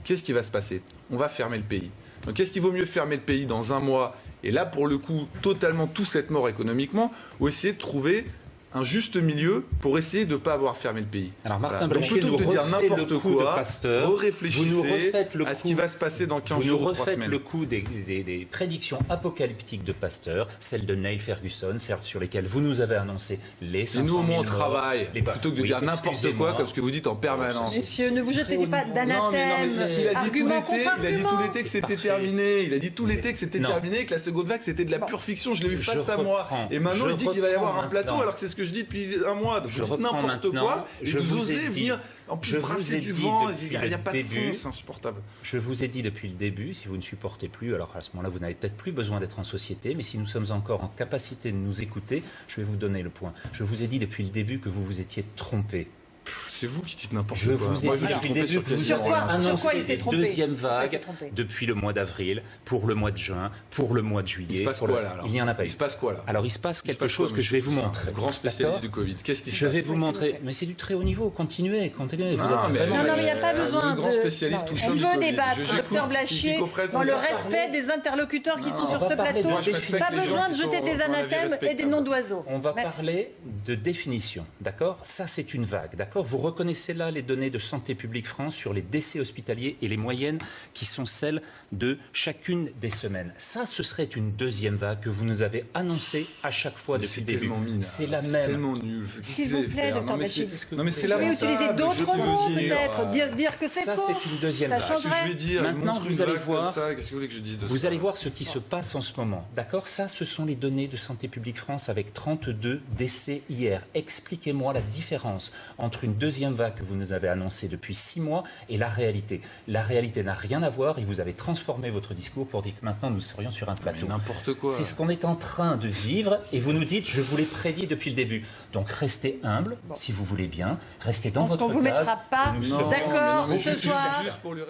qu'est-ce qui va se passer? On va fermer le pays. Donc est-ce qu'il vaut mieux fermer le pays dans un mois, et là pour le coup totalement tous être morts économiquement, ou essayer de trouver un juste milieu pour essayer de ne pas avoir fermé le pays? Alors Martin voilà. Blachier nous refait le coup de Pasteur. Réfléchissez à ce qui va se passer dans 15 jours ou 3 semaines. Vous nous refaites le coup des prédictions apocalyptiques de Pasteur, celles de Neil Ferguson, certes sur lesquelles vous nous avez annoncé les 500 000 morts. Et nous, au moins, on travaille, plutôt que de dire n'importe quoi, comme ce que vous dites en permanence. Messieurs, ne vous jetez pas d'anathème. Il a dit tout l'été que c'était terminé. Il a dit tout l'été que c'était terminé, que la seconde vague, c'était de la pure fiction. Je l'ai eu face à moi. Et maintenant, il dit qu'il va y avoir un plateau, alors que c'est ce que je dis depuis un mois. Donc vous dites n'importe quoi. Je vous ai dit, en plus brasser du vent, il n'y a pas de fond, c'est insupportable. Je vous ai dit depuis le début, si vous ne supportez plus, alors à ce moment-là, vous n'avez peut-être plus besoin d'être en société, mais si nous sommes encore en capacité de nous écouter, je vais vous donner le point. Je vous ai dit depuis le début que vous vous étiez trompé. C'est vous qui dites n'importe Je quoi. vous ai dit depuis le début que vous auriez annoncé une deuxième vague depuis le mois d'avril, pour le mois de juin, pour le mois de juillet. Il se passe quoi là alors? Il n'y en a pas eu. Il se passe quoi là? Alors il se passe quelque chose que je vais vous montrer. Grand spécialiste du Covid. Qu'est-ce qui se passe? Je vais vous montrer. Mais c'est du très haut niveau. Continuez. Vous êtes vraiment. Non, mais il n'y a pas besoin de. Grand spécialiste touché. On veut débattre, docteur Blachier, dans le respect des interlocuteurs qui sont sur ce plateau. Pas besoin de jeter des anathèmes et des noms d'oiseaux. On va parler de définition, d'accord? Ça, c'est une vague, d'accord? Vous reconnaissez là les données de Santé publique France sur les décès hospitaliers et les moyennes qui sont celles de chacune des semaines. Ça, ce serait une deuxième vague que vous nous avez annoncée à chaque fois depuis le début. C'est la même. C'est tellement nul. S'il vous plaît, docteur Blachier. Non, mais c'est vous pouvez utiliser d'autres mots, peut-être. Dire que c'est faux. Ça, c'est une deuxième vague. Ça changerait. Maintenant, vous allez voir. Qu'est-ce que vous voulez que je dise de ça? Vous allez voir ce qui se passe en ce moment. D'accord? Ça, ce sont les données de Santé publique France avec 32 décès hier. Expliquez-moi la différence entre une deuxième vague que vous nous avez annoncée depuis 6 mois et la réalité. La réalité n'a rien à voir et vous avez transformé votre discours pour dire que maintenant nous serions sur un plateau. N'importe quoi. C'est ce qu'on est en train de vivre et vous nous dites je vous l'ai prédit depuis le début. Donc restez humble si vous voulez bien, restez dans votre case. On ne vous mettra pas d'accord ce soir.